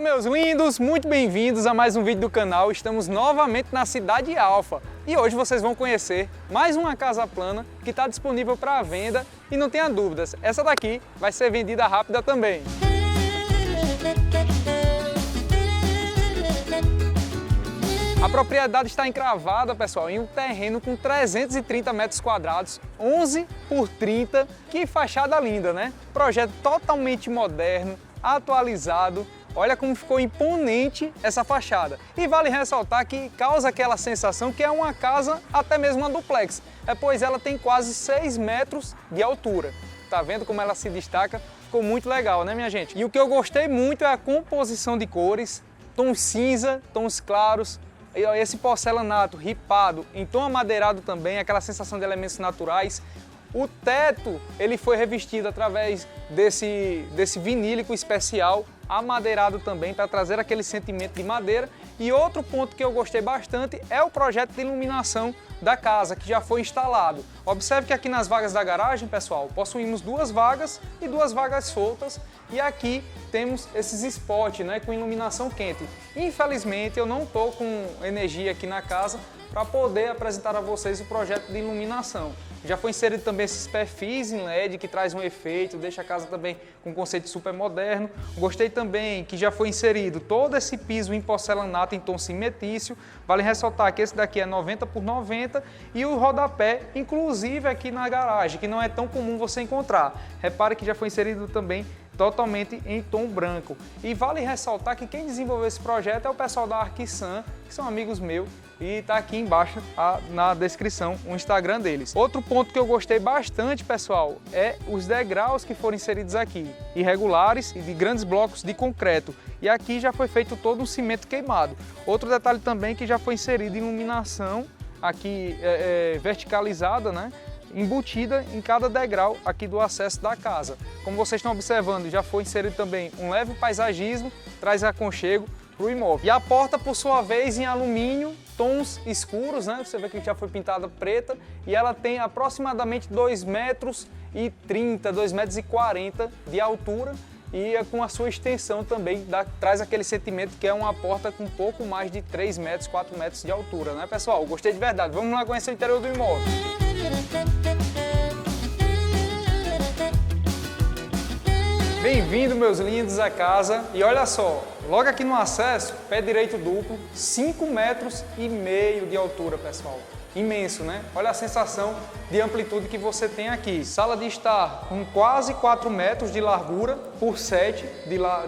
Fala, meus lindos, muito bem-vindos a mais um vídeo do canal. Estamos novamente na Cidade Alfa e hoje vocês vão conhecer mais uma casa plana que está disponível para venda e não tenha dúvidas, essa daqui vai ser vendida rápida também. A propriedade está encravada, pessoal, em um terreno com 330 metros quadrados, 11 por 30, que fachada linda, né? Projeto totalmente moderno, atualizado, olha como ficou imponente essa fachada. E vale ressaltar que causa aquela sensação que é uma casa, até mesmo uma duplex, pois ela tem quase 6 metros de altura. Tá vendo como ela se destaca? Ficou muito legal, né, minha gente? E o que eu gostei muito é a composição de cores, tons cinza, tons claros, esse porcelanato ripado em tom amadeirado também, aquela sensação de elementos naturais. O teto ele foi revestido através desse vinílico especial, amadeirado também, para trazer aquele sentimento de madeira. E outro ponto que eu gostei bastante é o projeto de iluminação da casa, que já foi instalado. Observe que aqui nas vagas da garagem, pessoal, possuímos 2 vagas e 2 vagas soltas. E aqui temos esses spots, né, com iluminação quente. Infelizmente eu não estou com energia aqui na casa para poder apresentar a vocês o projeto de iluminação. Já foi inserido também esses perfis em LED que traz um efeito, deixa a casa também com um conceito super moderno. Gostei também que já foi inserido todo esse piso em porcelanato em tom cimentício. Vale ressaltar que esse daqui é 90 por 90 e o rodapé, inclusive aqui na garagem, que não é tão comum você encontrar. Repare que já foi inserido também totalmente em tom branco. E vale ressaltar que quem desenvolveu esse projeto é o pessoal da Arquisan, que são amigos meus, e está aqui embaixo na descrição o Instagram deles. Outro ponto que eu gostei bastante, pessoal, é os degraus que foram inseridos aqui, irregulares e de grandes blocos de concreto. E aqui já foi feito todo um cimento queimado. Outro detalhe também que já foi inserido iluminação aqui verticalizada, né? Embutida em cada degrau aqui do acesso da casa. Como vocês estão observando, já foi inserido também um leve paisagismo, traz aconchego para o imóvel. E a porta, por sua vez, em alumínio, tons escuros, né? Você vê que já foi pintada preta e ela tem aproximadamente 2,30 metros, 2,40 metros de altura e com a sua extensão também traz aquele sentimento que é uma porta com um pouco mais de 3 metros, 4 metros de altura, né, pessoal? Gostei de verdade. Vamos lá conhecer o interior do imóvel. Bem-vindo, meus lindos, à casa. E olha só, logo aqui no acesso, pé direito duplo, 5,5 metros de altura, pessoal. Imenso, né? Olha a sensação de amplitude que você tem aqui. Sala de estar com quase 4 metros de largura por 7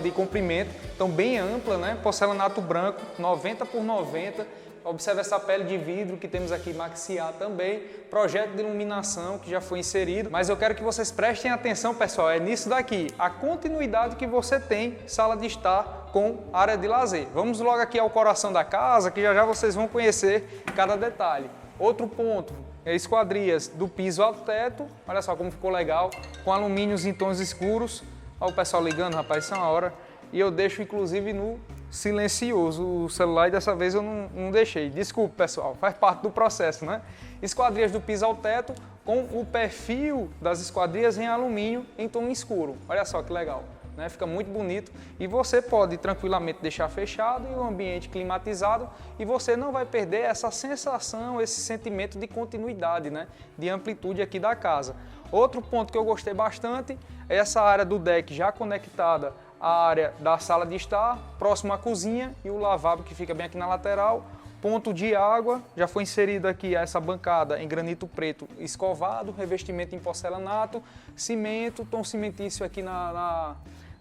de comprimento. Então bem ampla, né? Porcelanato branco, 90 por 90. Observe essa pele de vidro que temos aqui maxiar também, projeto de iluminação que já foi inserido, mas eu quero que vocês prestem atenção, pessoal, é nisso daqui, a continuidade que você tem, sala de estar com área de lazer. Vamos logo aqui ao coração da casa, que já vocês vão conhecer cada detalhe. Outro ponto, esquadrias do piso ao teto, olha só como ficou legal, com alumínios em tons escuros. Olha o pessoal ligando, rapaz, isso é uma hora. E eu deixo inclusive no silencioso o celular e dessa vez eu não deixei. Desculpe, pessoal, faz parte do processo, né? Esquadrias do piso ao teto com o perfil das esquadrias em alumínio em tom escuro. Olha só que legal, né? Fica muito bonito e você pode tranquilamente deixar fechado e o ambiente climatizado e você não vai perder essa sensação, esse sentimento de continuidade, né? De amplitude aqui da casa. Outro ponto que eu gostei bastante é essa área do deck já conectada a área da sala de estar, próximo à cozinha e o lavabo que fica bem aqui na lateral. Ponto de água, já foi inserido aqui essa bancada em granito preto escovado, revestimento em porcelanato, cimento, tom cimentício aqui na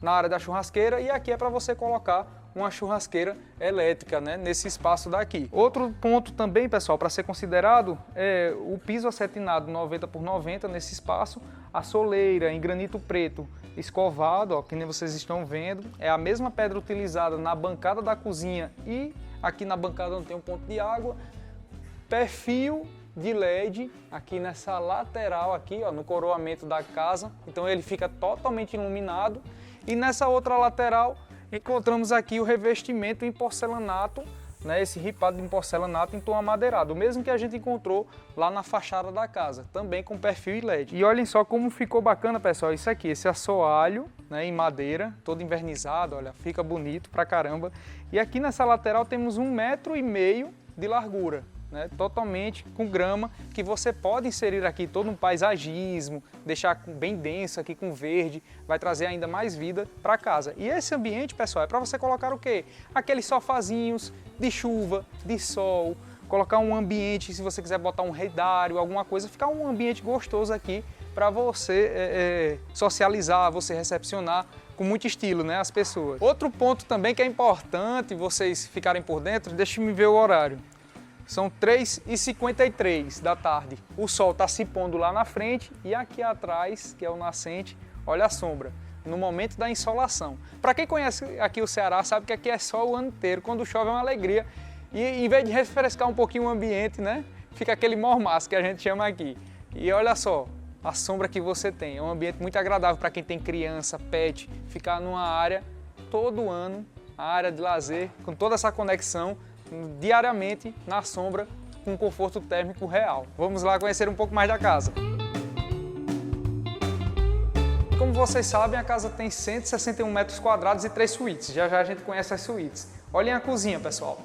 área da churrasqueira e aqui é para você colocar uma churrasqueira elétrica, né, nesse espaço daqui. Outro ponto também, pessoal, para ser considerado é o piso acetinado 90 por 90 nesse espaço, a soleira em granito preto escovado, ó, que nem vocês estão vendo, é a mesma pedra utilizada na bancada da cozinha e aqui na bancada onde tem um ponto de água, perfil de LED aqui nessa lateral aqui, ó, no coroamento da casa, então ele fica totalmente iluminado e nessa outra lateral encontramos aqui o revestimento em porcelanato né, esse ripado em porcelanato em tom amadeirado, o mesmo que a gente encontrou lá na fachada da casa, também com perfil e LED. E olhem só como ficou bacana, pessoal, isso aqui, esse assoalho, né, em madeira, todo invernizado, olha, fica bonito pra caramba. E aqui nessa lateral temos 1,5 m de largura, né, totalmente com grama, que você pode inserir aqui todo um paisagismo, deixar bem denso aqui com verde, vai trazer ainda mais vida para casa. E esse ambiente, pessoal, é para você colocar o quê? Aqueles sofazinhos de chuva, de sol, colocar um ambiente, se você quiser botar um redário, alguma coisa, ficar um ambiente gostoso aqui para você socializar, você recepcionar com muito estilo, né, as pessoas. Outro ponto também que é importante vocês ficarem por dentro, deixa eu ver o horário. São 3h53 da tarde. O sol está se pondo lá na frente e aqui atrás, que é o nascente, olha a sombra, no momento da insolação. Para quem conhece aqui o Ceará, sabe que aqui é sol o ano inteiro, quando chove é uma alegria. E em vez de refrescar um pouquinho o ambiente, né, fica aquele mormaço que a gente chama aqui. E olha só a sombra que você tem, é um ambiente muito agradável para quem tem criança, pet, ficar numa área todo ano, a área de lazer, com toda essa conexão, diariamente na sombra com conforto térmico real. Vamos lá conhecer um pouco mais da casa. Como vocês sabem, a casa tem 161 metros quadrados e 3 suítes. Já já a gente conhece as suítes. Olhem a cozinha, pessoal.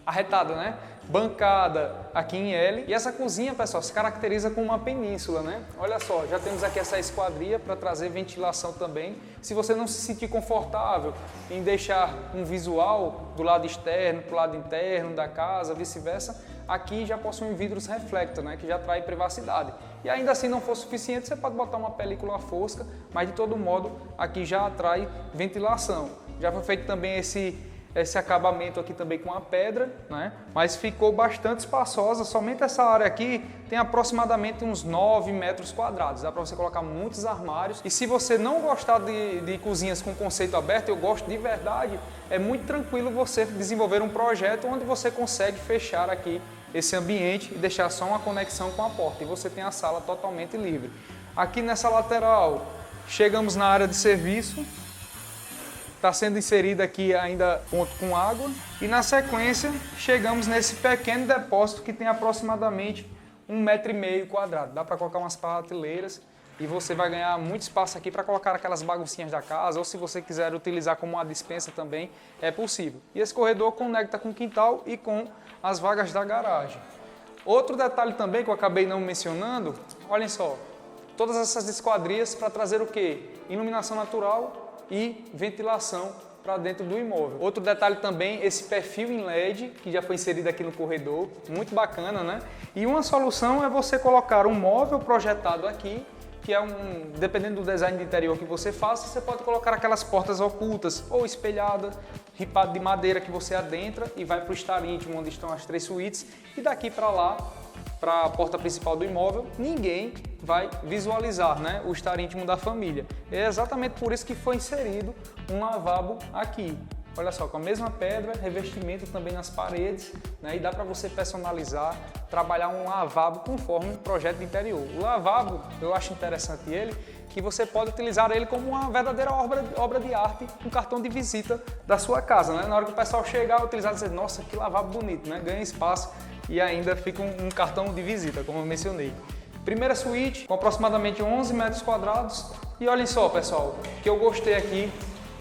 Arretada, né? Bancada aqui em L. E essa cozinha, pessoal, se caracteriza com uma península, né? Olha só, já temos aqui essa esquadria para trazer ventilação também. Se você não se sentir confortável em deixar um visual do lado externo para o lado interno da casa, vice-versa, aqui já possui vidros reflector, né? Que já traz privacidade. E ainda assim não for suficiente, você pode botar uma película fosca, mas de todo modo aqui já atrai ventilação. Já foi feito também esse acabamento aqui também com a pedra, né? Mas ficou bastante espaçosa, somente essa área aqui tem aproximadamente uns 9 metros quadrados, dá para você colocar muitos armários. E se você não gostar de cozinhas com conceito aberto, eu gosto de verdade, é muito tranquilo você desenvolver um projeto onde você consegue fechar aqui esse ambiente e deixar só uma conexão com a porta, e você tem a sala totalmente livre. Aqui nessa lateral, chegamos na área de serviço. Está sendo inserida aqui ainda ponto com água. E na sequência, chegamos nesse pequeno depósito que tem aproximadamente 1,5 m quadrado. Dá para colocar umas prateleiras e você vai ganhar muito espaço aqui para colocar aquelas baguncinhas da casa, ou se você quiser utilizar como uma despensa também, é possível. E esse corredor conecta com o quintal e com as vagas da garagem. Outro detalhe também que eu acabei não mencionando, olhem só, todas essas esquadrias para trazer o quê? Iluminação natural e ventilação para dentro do imóvel. Outro detalhe também, esse perfil em LED, que já foi inserido aqui no corredor, muito bacana, né? E uma solução é você colocar um móvel projetado aqui, que é dependendo do design de interior que você faça, você pode colocar aquelas portas ocultas ou espelhadas, ripado de madeira que você adentra e vai para o estar íntimo, onde estão as 3 suítes, e daqui para lá, para a porta principal do imóvel, ninguém vai visualizar, né, o estar íntimo da família. É exatamente por isso que foi inserido um lavabo aqui. Olha só, com a mesma pedra, revestimento também nas paredes, né, e dá para você personalizar, trabalhar um lavabo conforme o projeto de interior. O lavabo, eu acho interessante ele, que você pode utilizar ele como uma verdadeira obra de arte, um cartão de visita da sua casa, né? Na hora que o pessoal chegar, utilizar e dizer, nossa, que lavabo bonito, né? Ganha espaço e ainda fica um cartão de visita, como eu mencionei. Primeira suíte, com aproximadamente 11 metros quadrados. E olhem só, pessoal, o que eu gostei aqui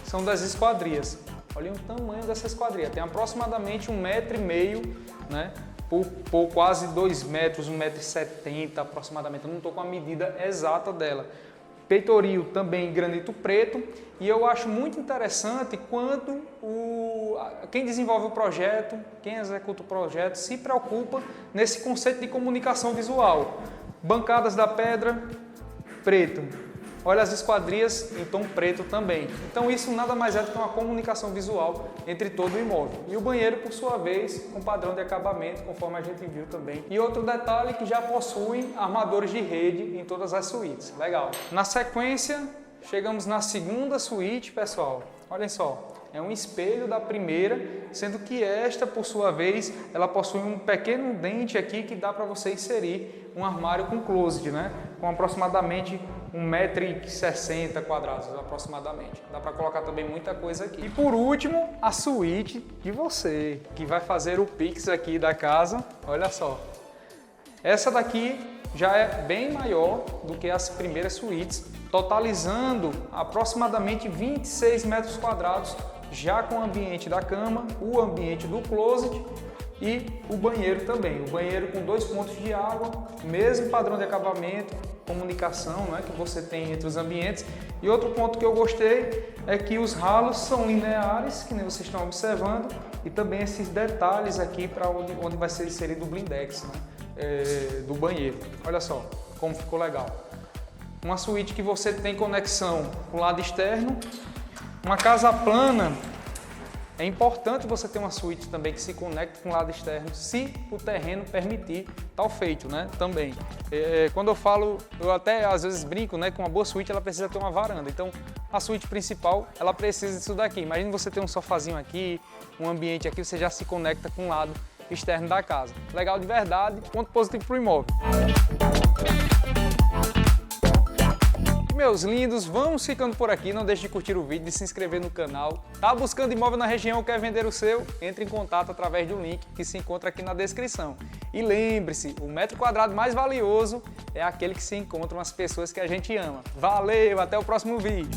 são das esquadrias. Olhem o tamanho dessa esquadria, tem aproximadamente 1,5 m, né? Por quase 2 metros, 1,70 m aproximadamente, eu não estou com a medida exata dela. Peitoril também em granito preto, e eu acho muito interessante quando quem desenvolve o projeto, quem executa o projeto, se preocupa nesse conceito de comunicação visual. Bancadas da pedra, preto. Olha as esquadrias em tom preto também. Então isso nada mais é do que uma comunicação visual entre todo o imóvel. E o banheiro, por sua vez, com padrão de acabamento, conforme a gente viu também. E outro detalhe que já possui armadores de rede em todas as suítes. Legal. Na sequência, chegamos na segunda suíte, pessoal. Olhem só. É um espelho da primeira, sendo que esta, por sua vez, ela possui um pequeno dente aqui que dá para você inserir um armário com closet, né? Com aproximadamente 1,60 m² aproximadamente. Dá para colocar também muita coisa aqui. E por último, a suíte de você, que vai fazer o Pix aqui da casa. Olha só. Essa daqui já é bem maior do que as primeiras suítes, totalizando aproximadamente 26 m², já com o ambiente da cama, o ambiente do closet e o banheiro também. O banheiro com 2 pontos de água, mesmo padrão de acabamento, comunicação, né, que você tem entre os ambientes. E outro ponto que eu gostei é que os ralos são lineares, que nem vocês estão observando, e também esses detalhes aqui para onde vai ser inserido o blindex, né, do banheiro. Olha só como ficou legal. Uma suíte que você tem conexão com o lado externo. Uma casa plana, é importante você ter uma suíte também que se conecte com o lado externo, se o terreno permitir tal feito, né? Também. Quando eu falo, eu até às vezes brinco, né? Que uma boa suíte ela precisa ter uma varanda. Então, a suíte principal, ela precisa disso daqui. Imagina você ter um sofazinho aqui, um ambiente aqui, você já se conecta com o lado externo da casa. Legal de verdade, ponto positivo para o imóvel. Meus lindos, vamos ficando por aqui. Não deixe de curtir o vídeo, de se inscrever no canal. Tá buscando imóvel na região ou quer vender o seu? Entre em contato através do link que se encontra aqui na descrição. E lembre-se, o metro² mais valioso é aquele que se encontram as pessoas que a gente ama. Valeu, até o próximo vídeo.